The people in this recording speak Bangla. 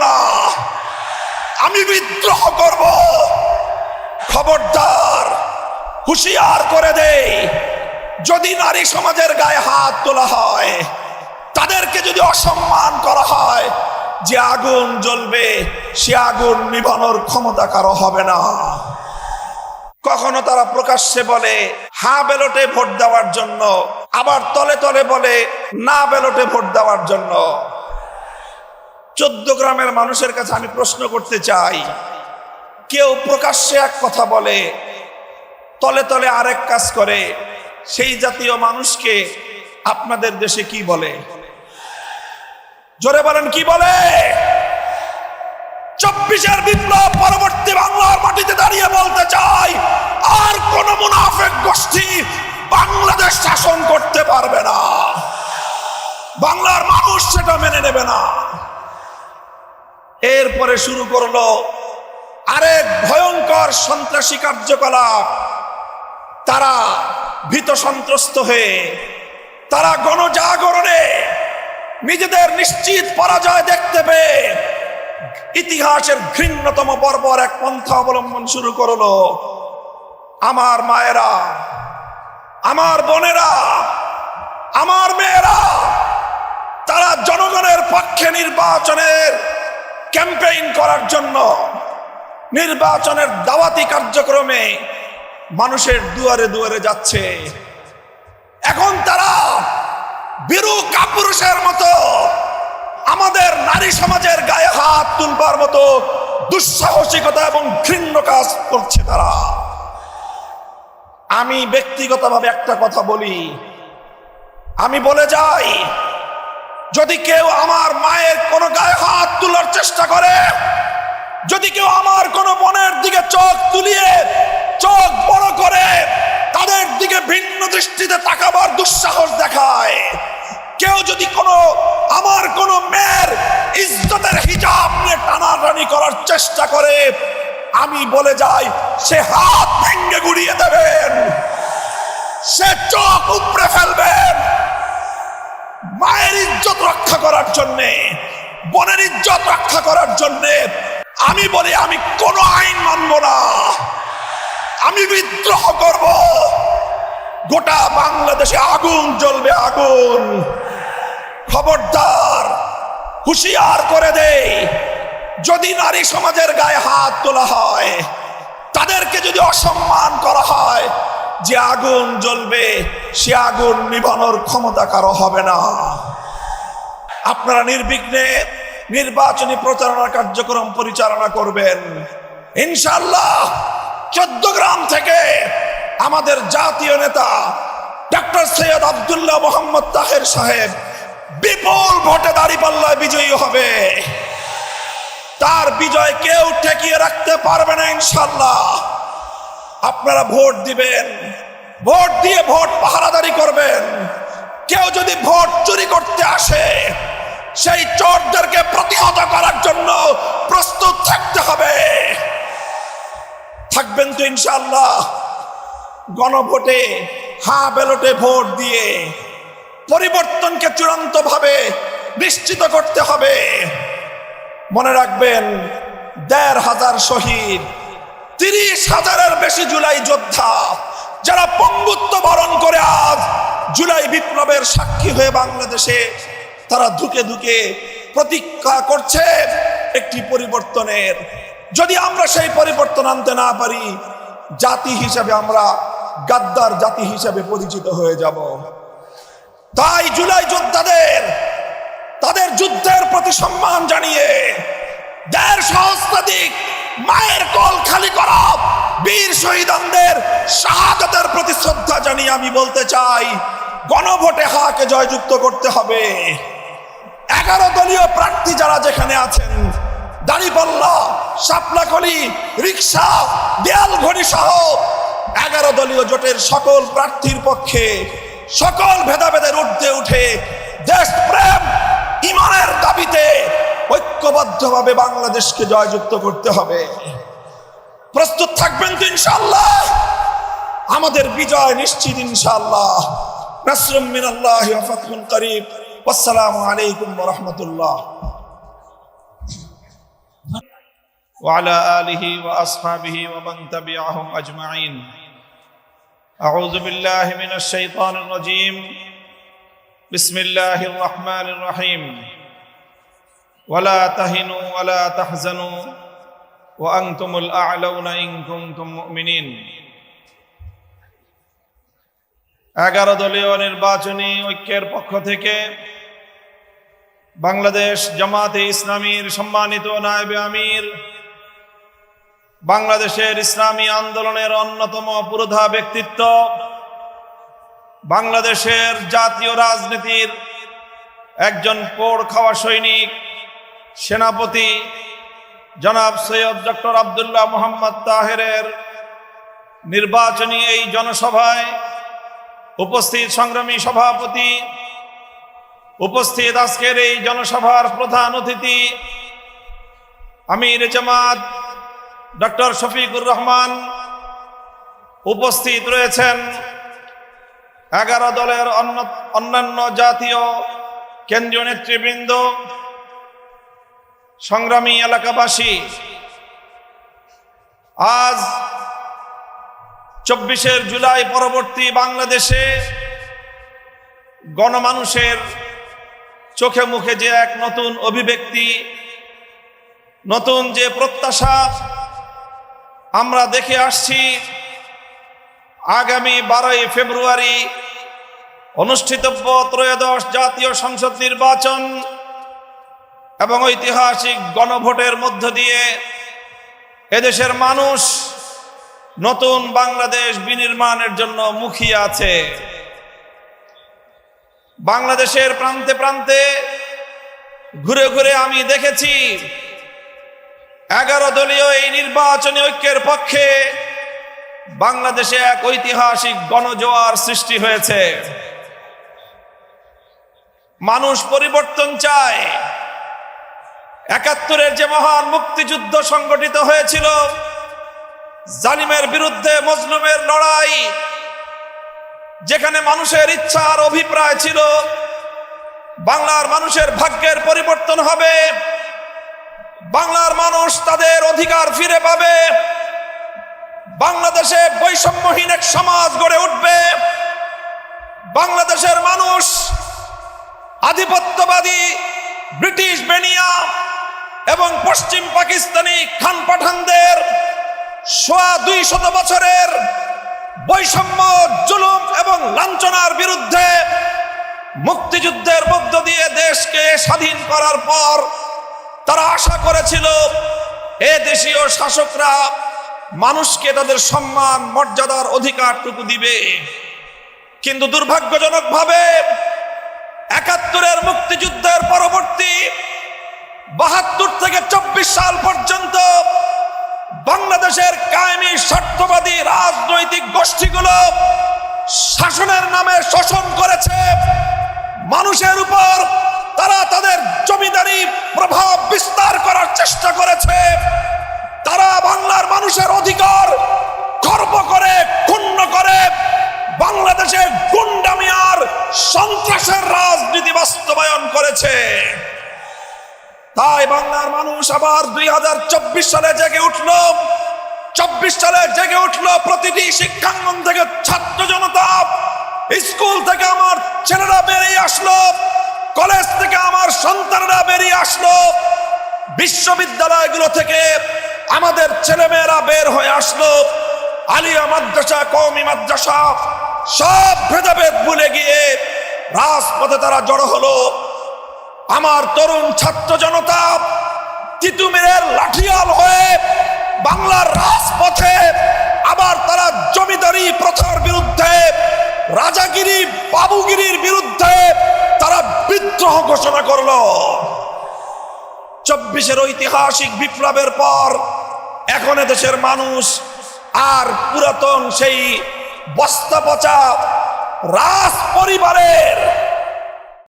না, আমি বিদ্রোহ করব। খবরদার, হুঁশিয়ার করে দেই, যদি নারী সমাজের গায়ে হাত তোলা হয়, তাদেরকে যদি অসম্মান করা হয়, যে আগুন জ্বলবে সে আগুন নিভানোর ক্ষমতা কারো হবে না। কখনো তারা প্রকাশ্যে বলে হ্যাঁ ব্যালটে ভোট দেওয়ার জন্য, আবার তলে তলে বলে না ব্যালটে ভোট দেওয়ার জন্য। 14 গ্রামের মানুষের কাছে আমি প্রশ্ন করতে চাই, কেউ প্রকাশ্যে এক কথা বলে, তলে তলে আরেক কাজ করে, সেই জাতীয় মানুষকে আপনাদের দেশে কি বলে? জোরে বলেন, কি বলে? 24-এর বিপ্লব পরবর্তী বাংলার মাটিতে দাঁড়িয়ে বলতে চাই, আর কোন মুনাফিক গোষ্ঠী বাংলাদেশ শাসন করতে পারবে না। বাংলার মানুষ সেটা মেনে নেবে না। এরপরে শুরু করলো আরেক ভয়ঙ্কর সন্ত্রাসী কার্যকলাপ। তারা ভীত সন্ত্রস্ত হয়ে, তারা গণজাগরণে নিজেদের নিশ্চিত পরাজয় দেখতে পেয়ে ইতিহাসের ঘৃণ্যতম বর্বর এক পন্থা অবলম্বন শুরু করলো। আমার মায়েরা, আমার বোনেরা, আমার মেয়েরা, তারা জনগণের পক্ষে নির্বাচনের ক্যাম্পেইন করার জন্য, নির্বাচনের দাওয়াতি কার্যক্রমে মানুষের দুয়ারে দুয়ারে যাচ্ছে। এখন তারা বীরু কাপুরুষের মতো আমাদের নারী সমাজের গায়ে হাত তুলবার মতো দুঃসাহসিকতা এবং ঘৃণ্য কাজ করছে তারা। আমি ব্যক্তিগতভাবে একটা কথা বলি, আমি বলে যাই, যদি কেউ আমার মায়ের কোনো গায়ে হাত তোলার চেষ্টা করে, যদি কেউ আমার কোনো বোনের দিকে চোখ তুলিয়ে চোখ বড় করে তাদের দিকে ভিন্ন দৃষ্টিতে তাকাবার দুঃসাহস দেখায়, কেউ যদি আমার কোনো মেয়ের ইজ্জতের হিজাব নিয়ে টানাটানি করার চেষ্টা করে, আমি বলে যাই, সে হাত ভেঙে গুড়িয়ে দেবেন, সে চোখ উপড়ে ফেলবেন। মায়ের ইজ্জত রক্ষা করার জন্যে, বোনের ইজ্জত রক্ষা করার জন্যে আমি বলি, আমি কোনো আইন মানব না, আমি বিদ্রোহ করব। গোটা বাংলাদেশে আগুন জ্বলবে, আগুন। খবরদার, হুঁশিয়ার করে দেই, যদি নারী সমাজের গায়ে হাত তোলা হয়, তাদেরকে যদি অসম্মান করা হয়, যে আগুন জ্বলবে সে আগুন নিভানোর ক্ষমতা কারো হবে না। আপনারা নির্বিঘ্নে নির্বাচনী প্রচারণা কার্যক্রম পরিচালনা করবেন ইনশাআল্লাহ। 14 গ্রাম থেকে আমাদের জাতীয় নেতা ডক্টর সৈয়দ আব্দুল্লাহ মোহাম্মদ তাহের সাহেব বিপুল ভোটে দাঁড়িপাল্লায় বিজয়ী হবে। তার বিজয় কেউ ঠেকিয়ে রাখতে পারবে না ইনশাআল্লাহ। আপনারা ভোট দিবেন, ভোট দিয়ে ভোট পাহারাদারি করবেন। কেউ যদি ভোট চুরি করতে আসে, সেই চোরদেরকে প্রতিহত করার জন্য প্রস্তুত থাকতে হবে। থাকবেন তো ইনশাআল্লাহ? গণভোটে, হ্যাঁ ব্যালটে ভোট দিয়ে পরিবর্তনকে চূড়ান্তভাবে নিশ্চিত করতে হবে। মনে রাখবেন, ১৫০০ শহীদ, ৩০,০০০-এর বেশি জুলাই যোদ্ধা, যারা পঙ্গুত্ব বরণ করে আজ জুলাই বিপ্লবের সাক্ষী হয়ে বাংলাদেশে তারা ধুকে ধুকে প্রতীক্ষা করছে একটি পরিবর্তনের। যদি আমরা সেই পরিবর্তন আনতে না পারি, জাতি হিসাবে আমরা গাদ্দার জাতি হিসাবে পরিচিত হয়ে যাব। তাই জুলাই যোদ্ধাদের তাদের যুদ্ধের প্রতি সম্মান জানিয়ে ১৫০ সহস্রাধিক মায়ের কোল খালি করা বীর শহীদদের শাহাদাতের প্রতি শ্রদ্ধা জানিয়ে আমি বলতে চাই, গণভোটে হাকে জয়যুক্ত করতে হবে। 11 দলীয় প্রার্থী যারা যেখানে আছেন, দাঁড়িপাল্লা, শাপলাকলি, রিকশা, দেয়ালঘড়ি সহ 11 দলীয় জোটের সকল প্রার্থীর পক্ষে সকল ভেদাভেদের ঊর্ধ্বে উঠে দেশপ্রেম, ইমানের দাবিতে ঐক্যবদ্ধভাবে বাংলাদেশকে জয়যুক্ত করতে হবে। প্রস্তুত থাকবেন তো ইনশাআল্লাহ? আমাদের বিজয় নিশ্চিত ইনশাআল্লাহ। নাসরুম মিনাল্লাহি ওয়া ফাতহুন করিব। আসসালামু আলাইকুম ওয়া রাহমাতুল্লাহ। وعلى آله وأصحابه ومن تبعهم أجمعين أعوذ بالله من الشيطان الرجيم بسم الله الرحمن الرحيم ولا تهنوا ولا تحزنوا وأنتم الأعلون إن كنتم مؤمنين 11 দলীয় নির্বাচনী ঐক্যের পক্ষ থেকে বাংলাদেশ জামাতে ইসলামীর সম্মানিত নায়েবে আমির, বাংলাদেশের ইসলামী আন্দোলনের অন্যতম পুরোধা ব্যক্তিত্ব, বাংলাদেশের জাতীয় রাজনীতির একজন পোড় খাওয়া সৈনিক, সেনাপতি জনাব সৈয়দ ডক্টর আব্দুল্লাহ মোহাম্মদ তাহেরের নির্বাচনী এই জনসভায় উপস্থিত সংগ্রামী সভাপতি, উপস্থিত আজকের এই জনসভার প্রধান অতিথি আমির জামাত ডক্টর শফিকুর রহমান, উপস্থিত রয়েছেন 11 দলের অন্যান্য জাতীয় কেন্দ্রীয় নেতৃবৃন্দ, সংগ্রামী এলাকাবাসী। আজ 24শে জুলাই পরবর্তী বাংলাদেশে গণমানুষের চোখে মুখে যে এক নতুন অভিব্যক্তি, নতুন যে প্রত্যাশা আমরা দেখে আসছি, আগামী 12ই ফেব্রুয়ারি অনুষ্ঠিতব্য ত্রয়োদশ জাতীয় সংসদ নির্বাচন এবং ঐতিহাসিক গণভোটের মধ্য দিয়ে এদেশের মানুষ নতুন বাংলাদেশ বিনির্মাণের জন্য মুখিয়ে আছে। বাংলাদেশের প্রান্তে প্রান্তে ঘুরে ঘুরে আমি দেখেছি 11 দলীয় এই নির্বাচনী ঐক্যের পক্ষে বাংলাদেশে এক ঐতিহাসিক গণজোয়ার সৃষ্টি হয়েছে। মানুষ পরিবর্তন চায়। 71-এর যে মহান মুক্তিযুদ্ধ সংগঠিত হয়েছিল, জালিমের বিরুদ্ধে মজলুমের লড়াই, যেখানে মানুষের ইচ্ছা আর অভিপ্রায় ছিল বাংলার মানুষের ভাগ্যের পরিবর্তন হবে, বাংলার মানুষ তাদের অধিকার ফিরে পাবে, বাংলাদেশে বৈষম্যহীন এক সমাজ গড়ে উঠবে, বাংলাদেশের মানুষ আধিপত্যবাদী ব্রিটিশ বেনিয়া এবং পশ্চিম পাকিস্তানি খান পাঠানদের 200 বছরের বৈষম্য, জুলুম এবং লাঞ্ছনার বিরুদ্ধে মুক্তিযুদ্ধের মধ্য দিয়ে দেশকে স্বাধীন করার পর তারা আশা করেছিল এ দেশীয় শাসকরা মানুষকে তাদের সম্মান, মর্যাদার অধিকারটুকু দিবে। কিন্তু দুর্ভাগ্যজনকভাবে 71-এর মুক্তিযুদ্ধের পরবর্তী 72 থেকে 24 সাল পর্যন্ত বাংলাদেশের কায়েমি স্বার্থবাদী রাজনৈতিক গোষ্ঠীগুলো শাসনের নামে শোষণ করেছে। মানুষের উপর তারা তাদের জমিদারি প্রভাব বিস্তার করার চেষ্টা করেছে। তারা বাংলার মানুষের অধিকার খর্ব করে, ক্ষুণ্ণ করে বাংলাদেশে গুন্ডামি আর সন্ত্রাসের রাজনীতি বাস্তবায়ন করেছে। তাই বাংলার মানুষ আবার 2024 সালে জেগে উঠল। 24 সালে জেগে উঠল প্রতিটি শিক্ষাঙ্গন থেকে ছাত্র জনতা। স্কুল থেকে আমার ছেলেরা বেরিয়ে আসলো, কলেজ থেকে আমার সন্তানরা বেরিয়ে আসলো, বিশ্ববিদ্যালয়গুলো থেকে আমাদের ছেলেমেয়েরা বের হয়ে আসলো। আলিয়া মাদ্রাসা, কওমি মাদ্রাসা, সব ভেদাভেদ ভুলে গিয়ে রাজপথে তারা জড়ো হলো। আমার তরুণ ছাত্র জনতা তিতুমিরের লাঠিয়াল হয়ে বাংলার রাজপথে আবার তারা জমিদারি প্রথার বিরুদ্ধে, রাজাগিরি, বাবুগিরির বিরুদ্ধে তারা বিদ্রোহ ঘোষণা করলো। 24-এর ঐতিহাসিক বিপ্লবের পর এখন দেশের মানুষ আর পুরাতন সেই বস্তা পচা রাজ পরিবারের